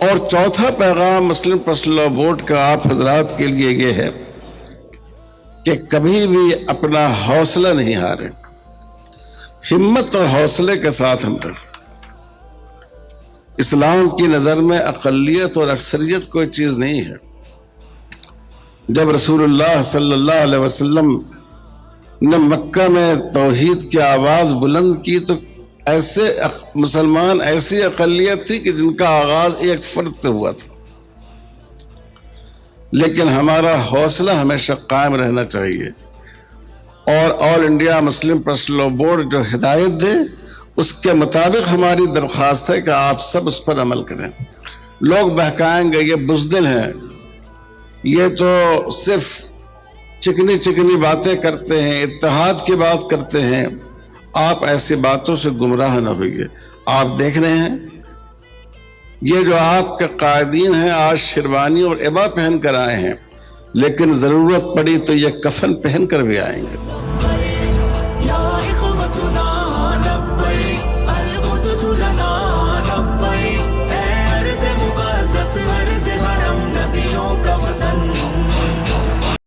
اور چوتھا پیغام مسلم پرسنل لاء بورڈ کا آپ حضرات کے لیے یہ ہے کہ کبھی بھی اپنا حوصلہ نہیں ہاریں، ہمت اور حوصلے کے ساتھ ہم رہیں۔ اسلام کی نظر میں اقلیت اور اکثریت کوئی چیز نہیں ہے۔ جب رسول اللہ صلی اللہ علیہ وسلم نے مکہ میں توحید کی آواز بلند کی تو ایسے مسلمان ایسی اقلیت تھی کہ جن کا آغاز ایک فرد سے ہوا تھا، لیکن ہمارا حوصلہ ہمیشہ قائم رہنا چاہیے، اور all India Muslim personal law board جو ہدایت دے اس کے مطابق ہماری درخواست ہے کہ آپ سب اس پر عمل کریں۔ لوگ بہکائیں گے یہ بزدل ہیں، یہ تو صرف چکنی چکنی باتیں کرتے ہیں، اتحاد کی بات کرتے ہیں۔ آپ ایسی باتوں سے گمراہ نہ ہوئیے۔ آپ دیکھ رہے ہیں یہ جو آپ کے قائدین ہیں آج شیروانی اور عبا پہن کر آئے ہیں، لیکن ضرورت پڑی تو یہ کفن پہن کر بھی آئیں گے۔